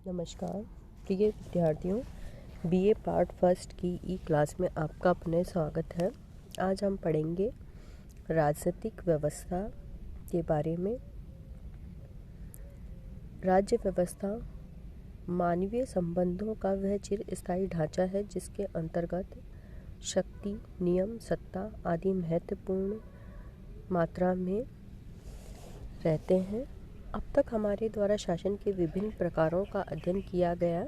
नमस्कार प्रिय विद्यार्थियों, बीए पार्ट फर्स्ट की ई क्लास में आपका पुनः स्वागत है। आज हम पढ़ेंगे राजनीतिक व्यवस्था के बारे में। राज्य व्यवस्था मानवीय संबंधों का वह चिरस्थायी ढांचा है जिसके अंतर्गत शक्ति, नियम, सत्ता आदि महत्वपूर्ण मात्रा में रहते हैं। अब तक हमारे द्वारा शासन के विभिन्न प्रकारों का अध्ययन किया गया,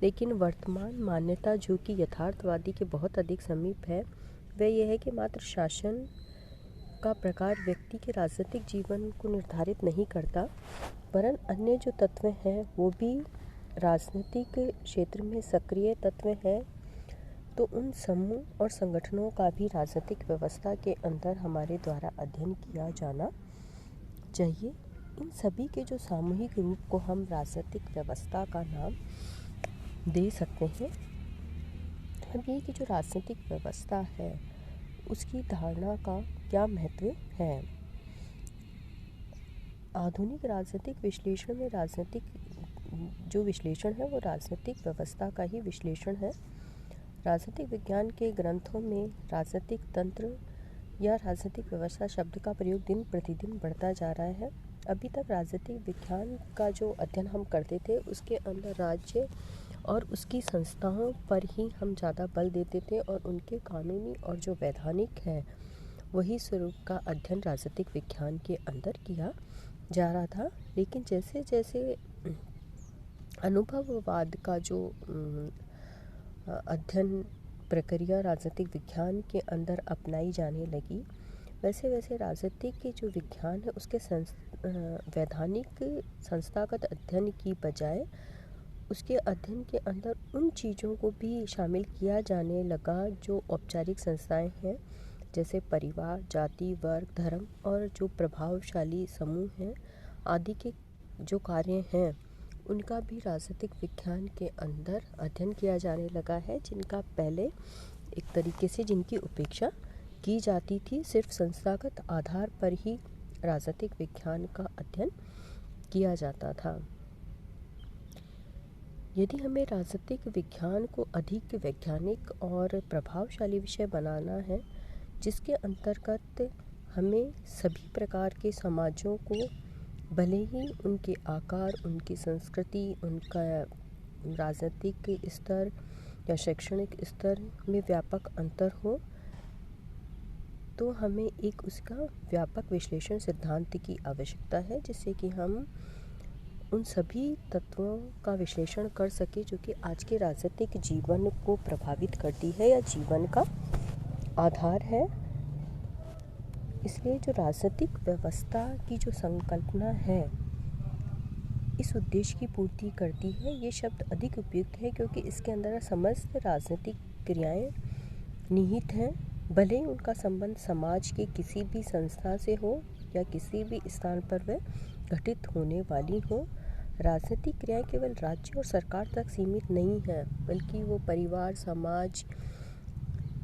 लेकिन वर्तमान मान्यता जो कि यथार्थवादी के बहुत अधिक समीप है, वह यह है कि मात्र शासन का प्रकार व्यक्ति के राजनीतिक जीवन को निर्धारित नहीं करता, वरन अन्य जो तत्व हैं वो भी राजनीतिक क्षेत्र में सक्रिय तत्व हैं। तो उन समूह और संगठनों का भी राजनीतिक व्यवस्था के अंदर हमारे द्वारा अध्ययन किया जाना चाहिए। इन सभी के जो सामूहिक रूप को हम राजनीतिक व्यवस्था का नाम दे सकते हैं। अब ये कि जो राजनीतिक व्यवस्था है उसकी धारणा का क्या महत्व है। आधुनिक राजनीतिक विश्लेषण में राजनीतिक जो विश्लेषण है वो राजनीतिक व्यवस्था का ही विश्लेषण है। राजनीतिक विज्ञान के ग्रंथों में राजनीतिक तंत्र या राजनीतिक व्यवस्था शब्द का प्रयोग दिन प्रतिदिन बढ़ता जा रहा है। अभी तक राजनीतिक विज्ञान का जो अध्ययन हम करते थे उसके अंदर राज्य और उसकी संस्थाओं पर ही हम ज़्यादा बल देते थे और उनके कानूनी और जो वैधानिक है वही स्वरूप का अध्ययन राजनीतिक विज्ञान के अंदर किया जा रहा था। लेकिन जैसे जैसे अनुभववाद का जो अध्ययन प्रक्रिया राजनीतिक विज्ञान के अंदर अपनाई जाने लगी, वैसे वैसे राजनीतिक के जो विज्ञान है उसके वैधानिक संस्थागत अध्ययन की बजाय उसके अध्ययन के अंदर उन चीज़ों को भी शामिल किया जाने लगा जो औपचारिक संस्थाएं हैं, जैसे परिवार, जाति, वर्ग, धर्म और जो प्रभावशाली समूह हैं आदि के जो कार्य हैं उनका भी राजनीतिक विज्ञान के अंदर अध्ययन किया जाने लगा है, जिनका पहले एक तरीके से जिनकी उपेक्षा की जाती थी। सिर्फ संस्थागत आधार पर ही राजनीतिक विज्ञान का अध्ययन किया जाता था। यदि हमें राजनीतिक विज्ञान को अधिक वैज्ञानिक और प्रभावशाली विषय बनाना है, जिसके अंतर्गत हमें सभी प्रकार के समाजों को, भले ही उनके आकार, उनकी संस्कृति, उनका राजनीतिक स्तर या शैक्षणिक स्तर में व्यापक अंतर हो, तो हमें एक उसका व्यापक विश्लेषण सिद्धांत की आवश्यकता है, जिससे कि हम उन सभी तत्वों का विश्लेषण कर सके जो कि आज के राजनीतिक जीवन को प्रभावित करती है या जीवन का आधार है। इसलिए जो राजनीतिक व्यवस्था की जो संकल्पना है इस उद्देश्य की पूर्ति करती है। ये शब्द अधिक उपयुक्त है क्योंकि इसके अंदर समस्त राजनीतिक क्रियाएं निहित हैं, भले ही उनका संबंध समाज के किसी भी संस्था से हो या किसी भी स्थान पर वह घटित होने वाली हो। राजनीतिक क्रियाएं केवल राज्य और सरकार तक सीमित नहीं है, बल्कि वो परिवार, समाज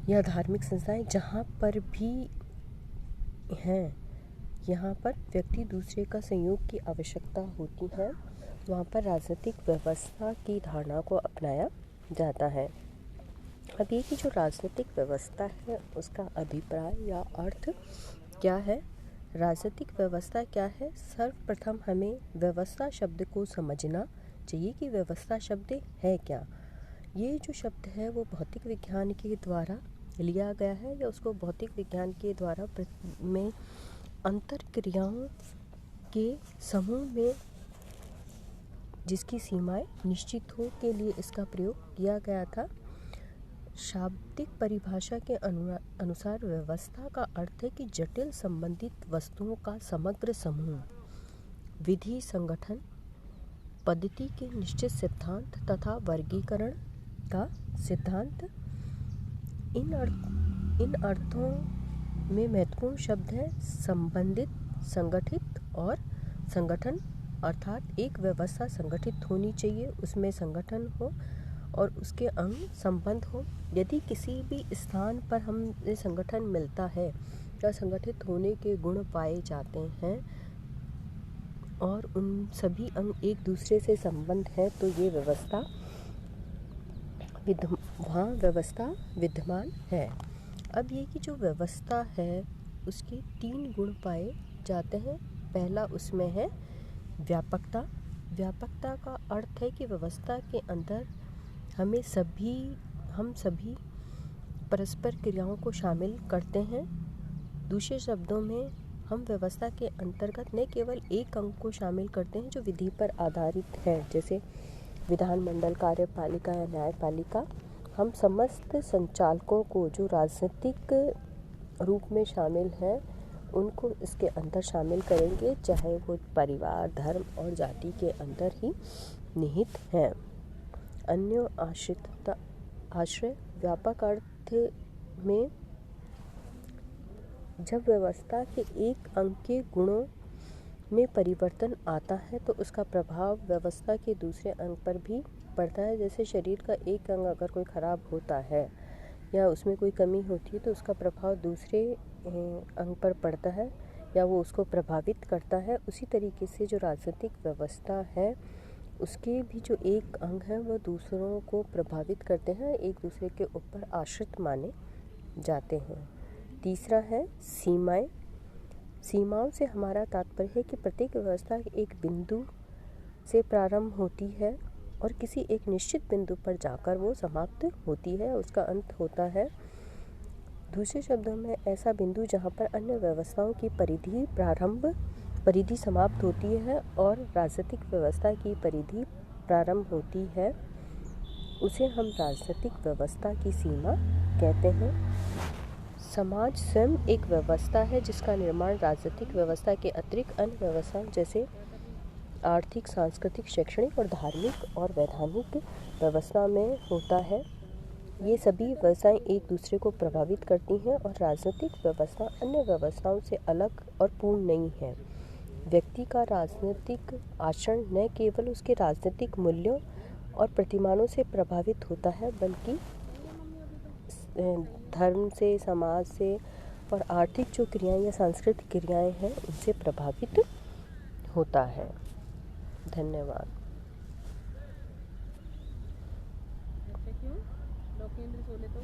या धार्मिक संस्थाएं जहाँ पर भी हैं, यहाँ पर व्यक्ति दूसरे का सहयोग की आवश्यकता होती है, वहाँ पर राजनीतिक व्यवस्था की धारणा को अपनाया जाता है। अब ये कि जो राजनीतिक व्यवस्था है उसका अभिप्राय या अर्थ क्या है, राजनीतिक व्यवस्था क्या है। सर्वप्रथम हमें व्यवस्था शब्द को समझना चाहिए कि व्यवस्था शब्द है क्या। ये जो शब्द है वो भौतिक विज्ञान के द्वारा लिया गया है या उसको भौतिक विज्ञान के द्वारा में अंतर क्रियाओं के समूह में जिसकी सीमाएं निश्चित हो के लिए इसका प्रयोग किया गया था। शाब्दिक परिभाषा के अनुसार व्यवस्था का अर्थ है कि जटिल संबंधित वस्तुओं का समग्र समूह, विधि, संगठन, पद्धति के निश्चित सिद्धांत तथा वर्गीकरण का सिद्धांत। इन अर्थों में महत्वपूर्ण शब्द है संबंधित, संगठित और संगठन। अर्थात एक व्यवस्था संगठित होनी चाहिए, उसमें संगठन हो और उसके अंग संबंध हो। यदि किसी भी स्थान पर हमें संगठन मिलता है या संगठित होने के गुण पाए जाते हैं और उन सभी अंग एक दूसरे से संबंध हैं, तो ये व्यवस्था वहाँ व्यवस्था विद्यमान है। अब ये कि जो व्यवस्था है उसके 3 गुण पाए जाते हैं। पहला उसमें है व्यापकता। व्यापकता का अर्थ है कि व्यवस्था के अंदर हम सभी परस्पर क्रियाओं को शामिल करते हैं। दूसरे शब्दों में हम व्यवस्था के अंतर्गत न केवल एक अंग को शामिल करते हैं जो विधि पर आधारित है, जैसे विधानमंडल, कार्यपालिका या न्यायपालिका। हम समस्त संचालकों को जो राजनीतिक रूप में शामिल हैं उनको इसके अंदर शामिल करेंगे, चाहे वो परिवार, धर्म और जाति के अंदर ही निहित हैं। अन्य आश्रय व्यापक अर्थ में जब व्यवस्था के एक अंग के गुणों में परिवर्तन आता है तो उसका प्रभाव व्यवस्था के दूसरे अंग पर भी पड़ता है। जैसे शरीर का एक अंग अगर कोई ख़राब होता है या उसमें कोई कमी होती है तो उसका प्रभाव दूसरे अंग पर पड़ता है या वो उसको प्रभावित करता है। उसी तरीके से जो राजनीतिक व्यवस्था है उसके भी जो एक अंग है वो दूसरों को प्रभावित करते हैं, एक दूसरे के ऊपर आश्रित माने जाते हैं। तीसरा है सीमाएं। सीमाओं से हमारा तात्पर्य है कि प्रत्येक व्यवस्था एक बिंदु से प्रारंभ होती है और किसी एक निश्चित बिंदु पर जाकर वो समाप्त होती है, उसका अंत होता है। दूसरे शब्दों में ऐसा बिंदु जहाँ पर अन्य व्यवस्थाओं की परिधि समाप्त होती है और राजनीतिक व्यवस्था की परिधि प्रारंभ होती है, उसे हम राजनीतिक व्यवस्था की सीमा कहते हैं। समाज स्वयं एक व्यवस्था है जिसका निर्माण राजनीतिक व्यवस्था के अतिरिक्त अन्य व्यवस्थाओं जैसे आर्थिक, सांस्कृतिक, शैक्षणिक और धार्मिक और वैधानिक व्यवस्था में होता है। ये सभी व्यवस्थाएं एक दूसरे को प्रभावित करती हैं और राजनीतिक व्यवस्था अन्य व्यवस्थाओं से अलग और पूर्ण नहीं है। व्यक्ति का राजनीतिक आचरण न केवल उसके राजनीतिक मूल्यों और प्रतिमानों से प्रभावित होता है बल्कि धर्म से, समाज से और आर्थिक जो क्रियाएं या सांस्कृतिक क्रियाएं हैं उनसे प्रभावित होता है। धन्यवाद। ऐसा क्यों? लोकेंद्र सोले तो